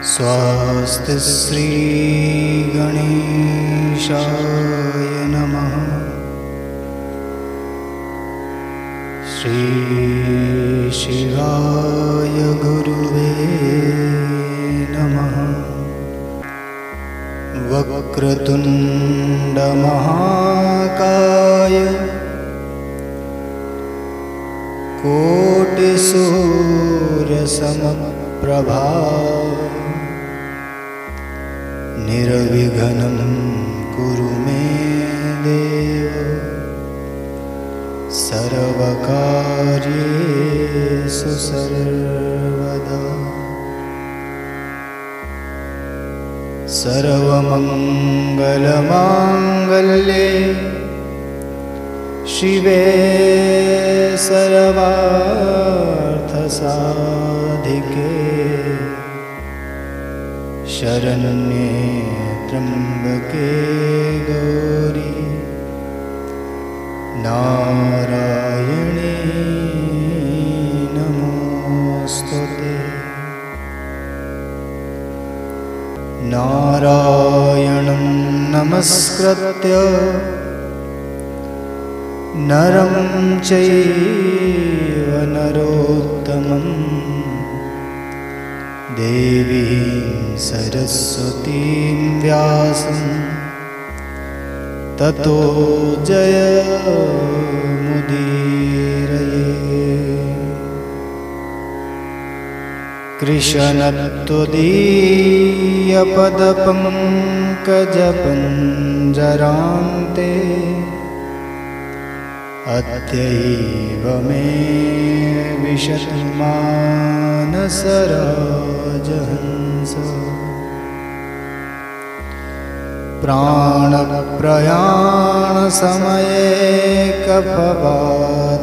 स्वस्ति श्री गणेशाय नमः। श्री शिवाय गुरुवे नमः। वक्रतुंड महाकाय कोटिसूर्यसमप्रभा निर्विघ्नं कुरु मे देव सर्वकार्येषु सर्वदा। सर्वमंगलमांगल्ये शिवे सर्वार्थसाधिके शरण्ये त्र्यंबके गौरी नारायणी नमोस्तुते। नारायणं नमस्कृत्य नरं चैव नरोत्तमं देवीं सरस्वतीं व्यासं ततो जयमुदीरये। कृष्णत्वदीयपदपङ्कजपञ्जरान्ते अद्यैव मे विशतु मानसराजहंस। प्राणप्रयाणसमये कफवातपित्तैः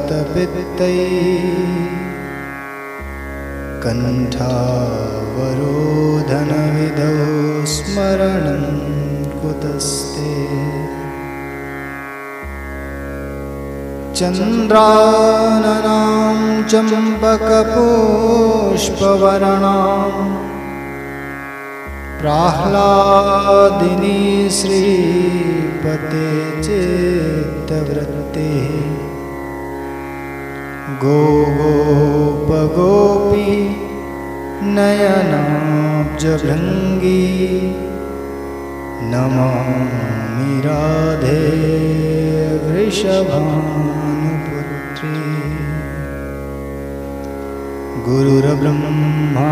कण्ठावरोधनविधौ स्मरणं कुतस्ते। चन्द्राननां चम्पकपुष्पवर्णां प्रह्लादिनी श्रीपते चित्तवृत्तिः गोगोपगोपी नयनाब्जभृङ्गी नमामि राधे वृषभानुपुत्री। गुरुर्ब्रह्मा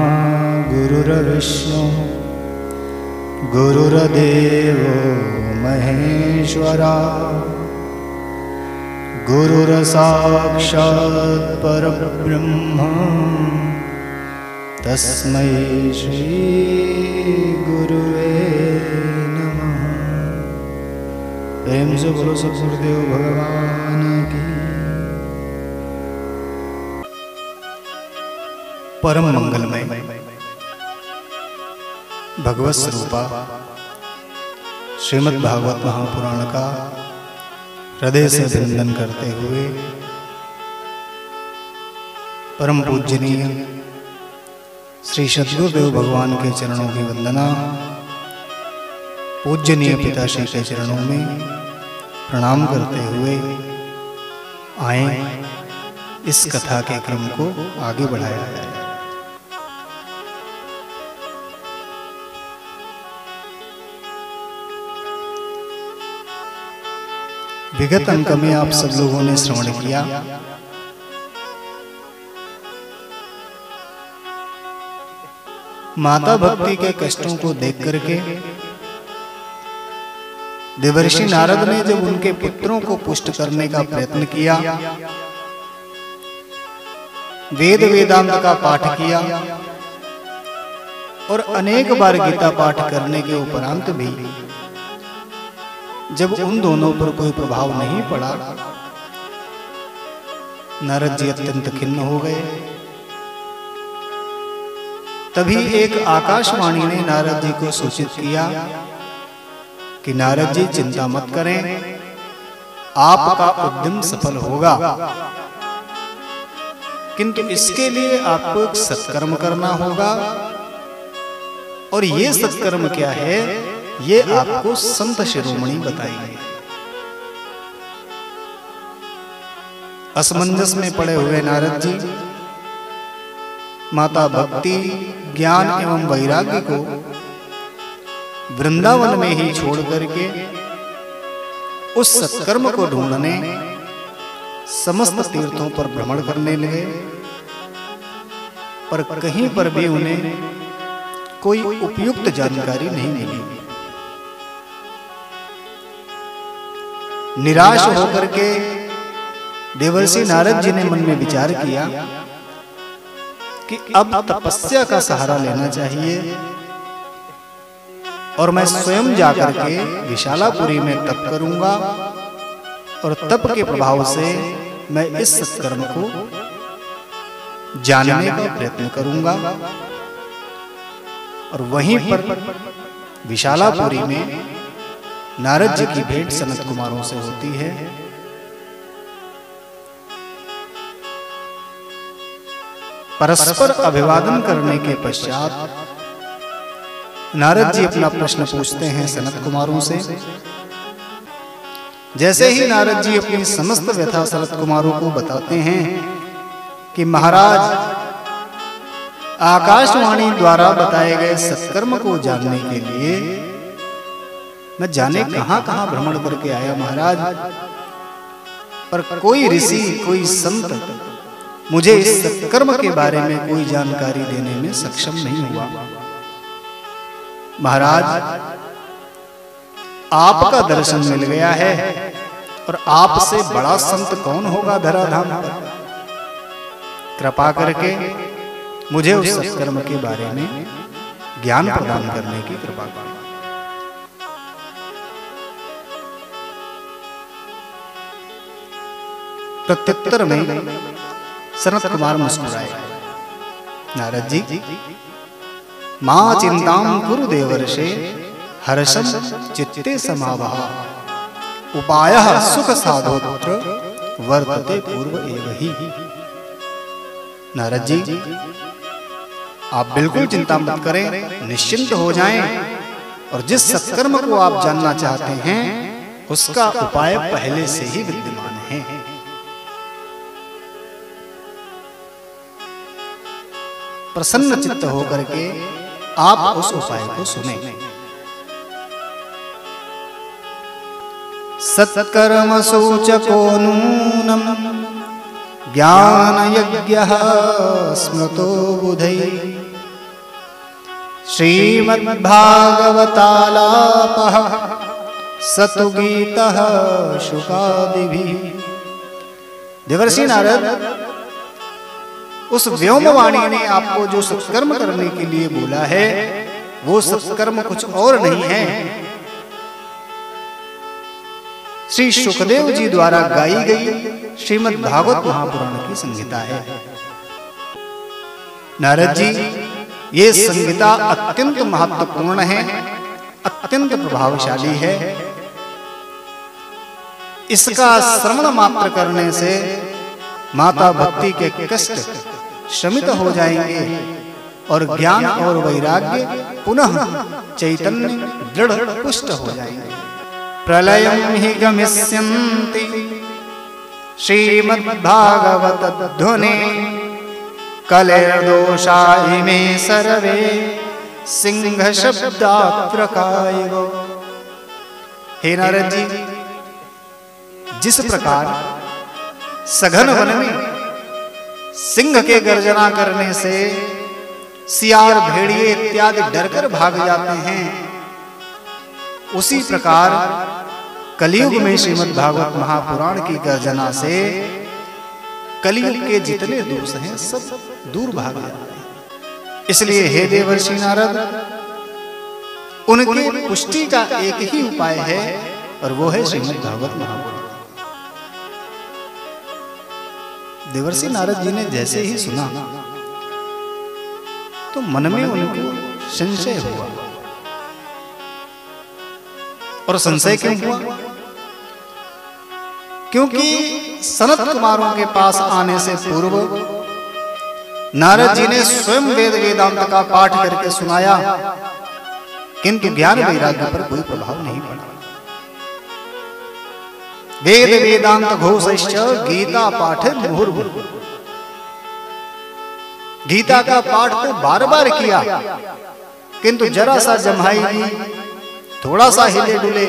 गुरुर्विष्णु गुरुर्देवो महेश्वरा गुरुर्साक्षात् परब्रह्म तस्मै श्री गुरुवे नमः। प्रेम से बोलो सद्गुरुदेव भगवान की। परम मंगलमय भगवत स्वरूपा श्रीमद् भागवत महापुराण का हृदय से वंदन करते हुए परम पूजनीय श्री सद्गुरुदेव भगवान के चरणों की वंदना, पूजनीय पिताश्री के चरणों में प्रणाम करते हुए आए इस कथा के क्रम को आगे बढ़ाया जाए। विगत अंक में आप सब लोगों ने श्रवण किया माता भक्ति के कष्टों को देख करके देवर्षि नारद ने जब उनके पुत्रों को पुष्ट करने का प्रयत्न किया, वेद वेदांत का पाठ किया और अनेक बार गीता पाठ करने के उपरांत भी जब उन दोनों पर कोई प्रभाव नहीं पड़ा, नारद जी अत्यंत खिन्न हो गए। तभी एक आकाशवाणी ने नारद जी को सूचित किया कि नारद जी चिंता मत करें, आपका उद्यम सफल होगा, किंतु इसके लिए आपको एक सत्कर्म करना होगा और ये सत्कर्म क्या है, ये आपको संत शिरोमणि बताएंगे। असमंजस में पड़े हुए नारद जी माता भक्ति, ज्ञान एवं वैराग्य को वृंदावन में ही छोड़ करके उस सत्कर्म को ढूंढने समस्त तीर्थों पर भ्रमण करने लगे, पर कहीं पर भी उन्हें कोई उपयुक्त जानकारी नहीं मिली। निराश होकर के देवर्षि नारद जी ने मन में विचार किया कि अब तपस्या का सहारा लेना चाहिए और मैं स्वयं जाकर के विशालापुरी में तप करूंगा और तप के प्रभाव से मैं इस सत्कर्म को जानने का प्रयत्न करूंगा। और वहीं पर विशालापुरी में नारद जी की भेंट सनत कुमारों से होती है। परस्पर अभिवादन करने के पश्चात नारद जी अपना प्रश्न पूछते हैं सनत कुमारों से। जैसे ही नारद जी अपनी समस्त व्यथा सनत कुमारों को बताते हैं कि महाराज, आकाशवाणी द्वारा बताए गए सत्कर्म को जानने के लिए मैं जाने कहां-कहां भ्रमण करके आया महाराज, पर कोई ऋषि, कोई संत मुझे इस सत्कर्म के बारे में कोई जानकारी देने में सक्षम नहीं हुआ। महाराज, आपका दर्शन मिल गया है और आपसे बड़ा संत कौन होगा धराधाम पर। कृपा करके मुझे उस सत्कर्म के बारे में ज्ञान प्रदान करने की कृपा करें। प्रत्युत्तर में सनत कुमार मुस्कुराए। नारद जी, मां चिंताम कुरु देवर्षे हर्षम चित्ते समावह उपायः सुख साधोत्र वर्तते पूर्व एव ही। नारद जी, आप बिल्कुल चिंता मत करें, निश्चिंत हो जाएं और जिस सत्कर्म को आप जानना चाहते हैं उसका उपाय पहले से ही विद्यमान है। प्रसन्न चित्त होकर के आप उस उपाय को सुने। सत्कर्म सूचको नूनम ज्ञान यज्ञः स्मृतो बुधै श्रीमद्भागवतालापः सतुगीतः शुकादिभिः। देवर्षि नारद, उस व्योमवाणी ने आपको जो सत्कर्म करने के लिए बोला है वो सत्कर्म कुछ और नहीं है, श्री शुकदेव जी द्वारा गाई गई श्रीमद् भागवत महापुराण की संहिता है। नारद जी, ये संहिता अत्यंत महत्वपूर्ण है, अत्यंत प्रभावशाली है। इसका श्रवण मात्र करने से माता भक्ति के कष्ट शमित हो जाएंगे और ज्ञान और वैराग्य पुनः चैतन्य दृढ़ पुष्ट हो जाएंगे। प्रलयं हि गमिष्यन्ति श्रीमद्भागवत ध्वने कलेर्दोषा इमे सर्वे सिंह शब्दात्रकायिवो। हे नारद जी, जिस प्रकार सघन वन में सिंह के गर्जना करने से सियार, भेड़िए इत्यादि डरकर भाग जाते हैं, उसी प्रकार कलियुग में श्रीमद् भागवत महापुराण की गर्जना से कलियुग के जितने दोष हैं सब दूर भाग जाते हैं। इसलिए हे देवर्षि नारद, उनकी पुष्टि का एक ही उपाय है और वो है श्रीमद् भागवत महापुराण। देवर्षि नारद जी ने जैसे ही सुना तो मन में उनको संशय हुआ। और संशय क्यों हुआ? क्योंकि सनत कुमारों के पास आने से पूर्व नारद जी ने स्वयं वेद वेदांत का पाठ करके सुनाया किंतु ज्ञान वैराग्य पर कोई प्रभाव नहीं पड़ा। वेद वेदांत घोषश्च गीता पाठ मुहुर्मुहुः। गीता का पाठ तो बार बार किया, किंतु जरा सा जम्हाई ली, थोड़ा सा हिले डुले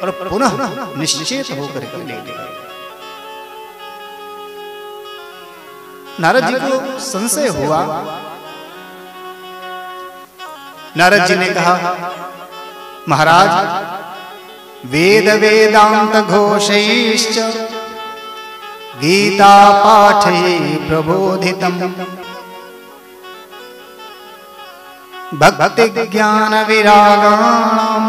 और पुनः निश्चेत होकर के ले गए। नारद जी को संशय हुआ। नारद जी ने कहा, महाराज, वेद वेदांत घोषैश्च गीता पाठै प्रबोधितम् भक्ति ज्ञान विरागाणां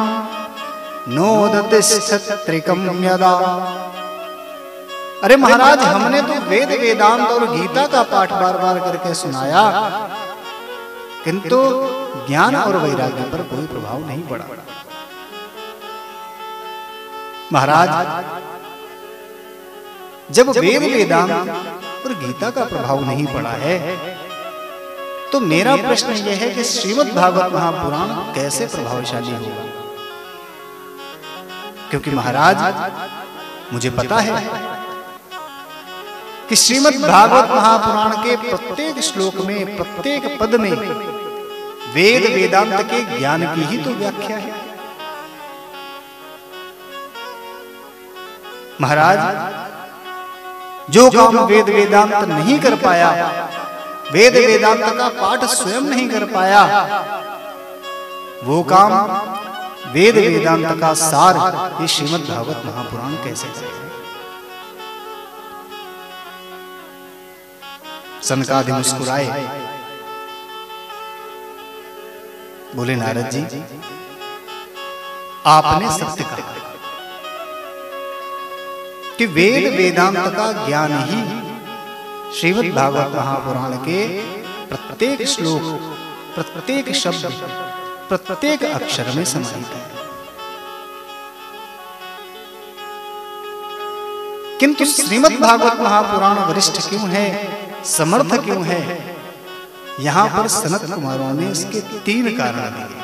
नोदतिष्ठत्रिकं यदा। अरे महाराज, हमने तो वेद वेदांत और गीता का पाठ बार बार करके सुनाया, किंतु ज्ञान और वैराग्य पर कोई प्रभाव नहीं पड़ा। महाराज, जब वेद वेदांत और गीता का प्रभाव नहीं पड़ा है, तो मेरा प्रश्न यह है कि श्रीमद् भागवत महापुराण कैसे प्रभावशाली होगा? क्योंकि महाराज, मुझे पता है कि श्रीमद् भागवत महापुराण के प्रत्येक श्लोक में, प्रत्येक पद में वेद वेदांत के ज्ञान की ही तो व्याख्या है। महाराज, जो काम वेद वेदांत नहीं कर पाया, वेद वेदांत का पाठ स्वयं नहीं कर पाया, वो काम वेद वेदांत का सार ये श्रीमद् भागवत महापुराण कैसे करेगा? सनकादि मुस्कुराए, बोले, नारद जी, आपने सत्य कहा कि वेद वेदांत का ज्ञान ही श्रीमद् भागवत महापुराण के प्रत्येक श्लोक, प्रत्येक शब्द, प्रत्येक अक्षर में समाहित है। किंतु श्रीमद् भागवत महापुराण वरिष्ठ क्यों है, समर्थ क्यों है? यहां पर सनत कुमारों ने इसके 3 कारण दिए।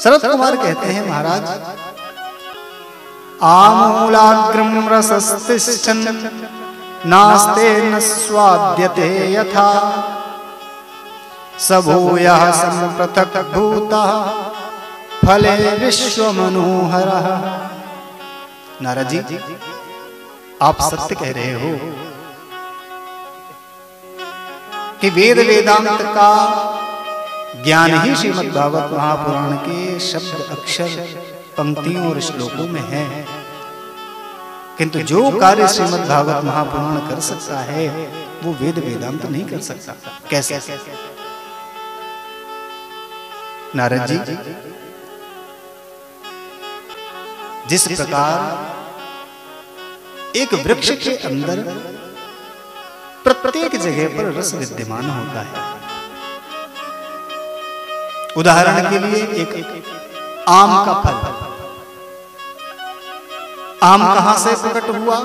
सनत कुमार कहते हैं, महाराज, आमूलाग्रम रसस्तिष्ठन् नास्ते न स्वाद्यते यथा स भूयः संपृथक् भूतः फले विश्वमनोहरः। नारद जी, आप सत्य कह रहे हो कि वेद वेदांत का ज्ञान ही श्रीमद् भागवत महापुराण के शब्द, अक्षर, पंक्तियों और श्लोकों में है, किंतु जो कार्य श्रीमद् भागवत महापुराण कर सकता है, वो वेद वेदांत नहीं कर सकता। कैसे? नारद जी, जिस प्रकार एक वृक्ष के अंदर प्रत्येक जगह पर रस विद्यमान होता है, उदाहरण के लिए एक आम का फल, आम कहां से प्रकट हुआ?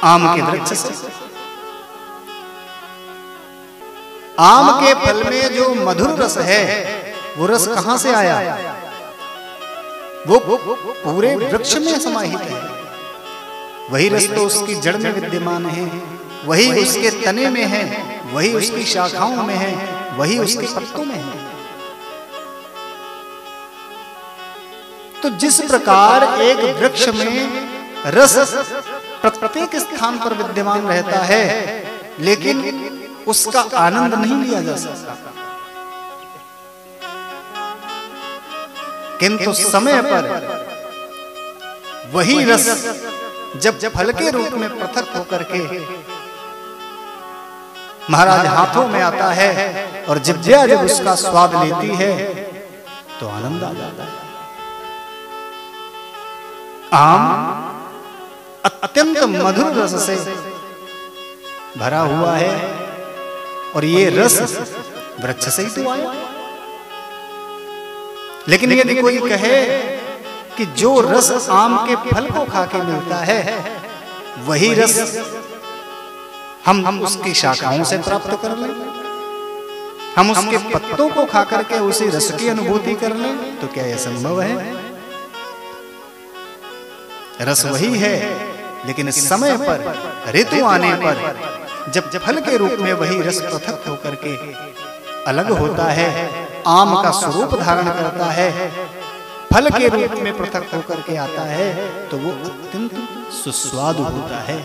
आम के वृक्ष से। आम के फल में जो मधुर रस है, वो रस कहां से आया? वो पूरे वृक्ष में समाहित है। वही रस तो उसकी जड़ में विद्यमान है, वही उसके तने में है, वही उसकी शाखाओं में है, वही उसके पत्तों में है। तो जिस प्रकार एक वृक्ष में रस प्रत्येक स्थान पर विद्यमान रहता है, लेकिन उसका आनंद नहीं लिया जा सकता, किंतु समय पर वही रस जब फल के रूप में पृथक होकर के महाराज हाथों में आता है और जिह्वा जब उसका स्वाद लेती है, तो आनंद आ जाता है। आम अत्यंत मधुर रस से भरा हुआ है, और ये रस वृक्ष से ही तो आया। लेकिन यदि कोई कहे कि जो रस आम के फल को खा के मिलता है, वही रस हम उसकी शाखाओं से प्राप्त कर लें, हम उसके पत्तों को खा करके उसी रस की अनुभूति कर लें, तो क्या यह संभव है? रस वही है, लेकिन समय पर, ऋतु आने पर जब फल के रूप में वही रस पृथक होकर के अलग होता है, आम का स्वरूप धारण करता है, फल के रूप में पृथक होकर के आता है, तो वो अत्यंत सुस्वादु होता है।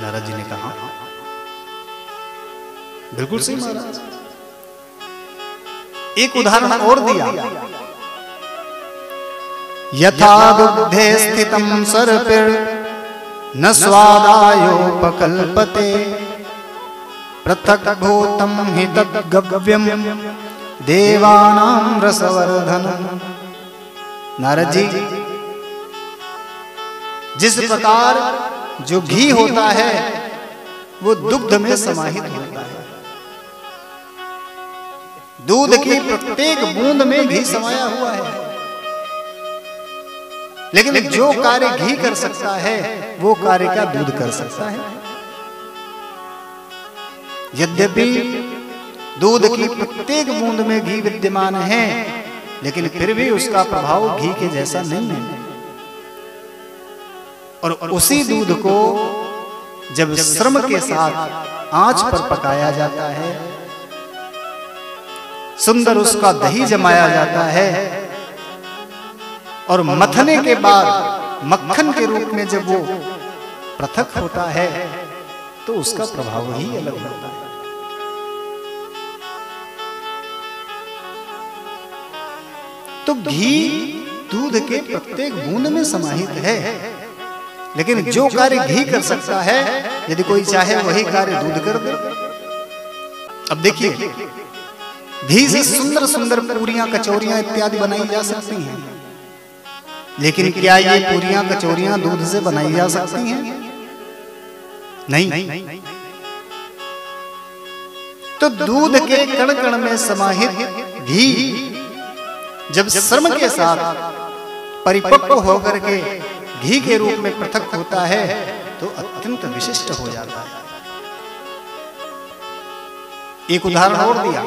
नारद जी ने कहा, बिल्कुल सही महाराज। एक उदाहरण और दिया, यथा दुग्धे स्थितं सर्पिर न स्वादायोपकल्पते पृथक् भूतं हि तद्गव्यं देवानां रसवर्धनम्। नारद जी, जिस प्रकार जो घी होता है वो दुग्ध में समाहित होता है, दूध की प्रत्येक बूंद में घी समाया हुआ है, लेकिन जो कार्य घी कर सकता है वो कार्य क्या दूध कर सकता है? यद्यपि दूध की प्रत्येक बूंद में घी विद्यमान है, लेकिन फिर भी उसका प्रभाव घी के जैसा नहीं है। और उसी दूध को जब श्रम के साथ आंच पर पकाया जाता है, सुंदर उसका दही जमाया जाता है, और मथने के बाद मक्खन के रूप में जब वो पृथक होता है, तो उसका प्रभाव ही अलग होता है। तो घी दूध के प्रत्येक बूंद में समाहित है, लेकिन जो कार्य घी कर सकता है, यदि कोई चाहे वही कार्य दूध कर दे। अब देखिए, घी से सुंदर सुंदर पूरियां, कचौरियां इत्यादि बनाई जा सकती हैं, लेकिन क्या ये पूरियां कचौरियां दूध से बनाई जा सकती हैं? नहीं। तो दूध के कण कण में समाहित घी जब श्रम के साथ परिपक्व होकर के घी के रूप में पृथक होता है, तो अत्यंत विशिष्ट हो जाता है। एक उदाहरण और दिया,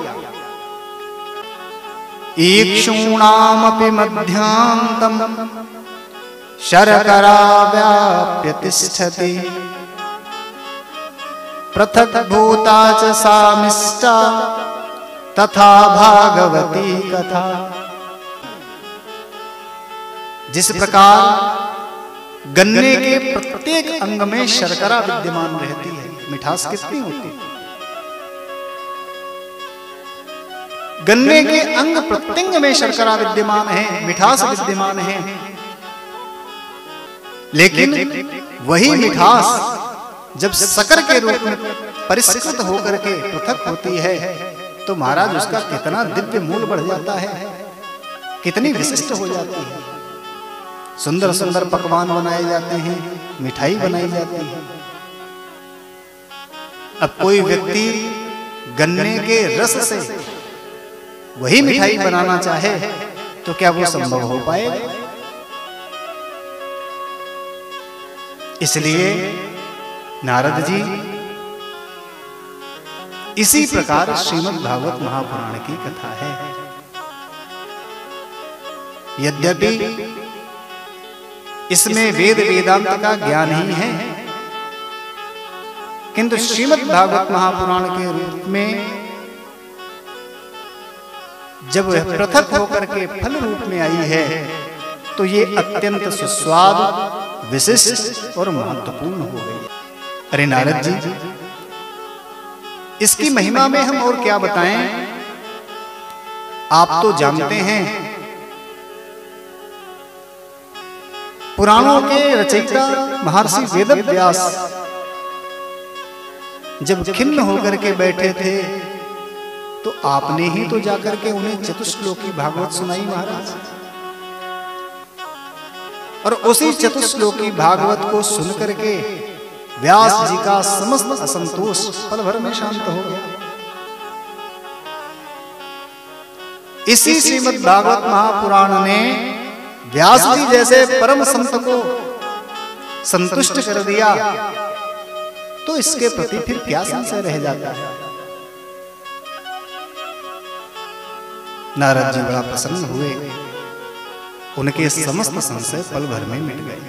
ईक्षूणामपि मध्यांतम शर्करा व्याप्य तिष्ठति पृथक् भूता च सा मिष्टा तथा भागवती कथा। जिस प्रकार गन्ने के प्रत्येक अंग में शर्करा विद्यमान रहती है, मिठास कितनी होती है? गन्ने के अंग प्रत्यंग में शर्करा विद्यमान है, मिठास विद्यमान है, लेकिन वही मिठास जब शक्कर के रूप में परिष्कृत होकर के पृथक होती है, तो महाराज उसका कितना दिव्य मूल बढ़ जाता है, कितनी विशिष्ट हो जाती है। सुंदर सुंदर पकवान बनाए जाते हैं, मिठाई बनाई जाती है। अब कोई व्यक्ति गन्ने के रस से वही मिठाई बनाना चाहे, तो क्या वो संभव हो पाएगा? इसलिए नारद जी इसी प्रकार श्रीमद् भागवत महापुराण की कथा है। यद्यपि इसमें वेद वेदांत का ज्ञान ही है, किंतु श्रीमद् भागवत महापुराण के रूप में जब वह पृथक होकर के फल रूप में आई है, तो ये अत्यंत सुस्वाद, विशिष्ट और महत्वपूर्ण हो गई। अरे नारद जी, इसकी महिमा में हम और क्या बताएं? आप तो जानते हैं, पुराणों के रचयिता महर्षि वेदव्यास जब खिन्न होकर के बैठे थे, तो आपने ही तो जाकर के उन्हें चतुश्लोकी भागवत सुनाई महाराज। और उसी चतुश्लोकी भागवत को सुन करके व्यास जी का समस्त असंतोष पल भर में शांत हो गया। इसी श्रीमद् भागवत महापुराण ने व्यास जी जैसे परम संत को संतुष्ट कर दिया तो इसके प्रति फिर क्या संशय रह जाता है। नारद जी बड़ा प्रसन्न हुए, उनके समस्त संशय पल भर में मिट गए।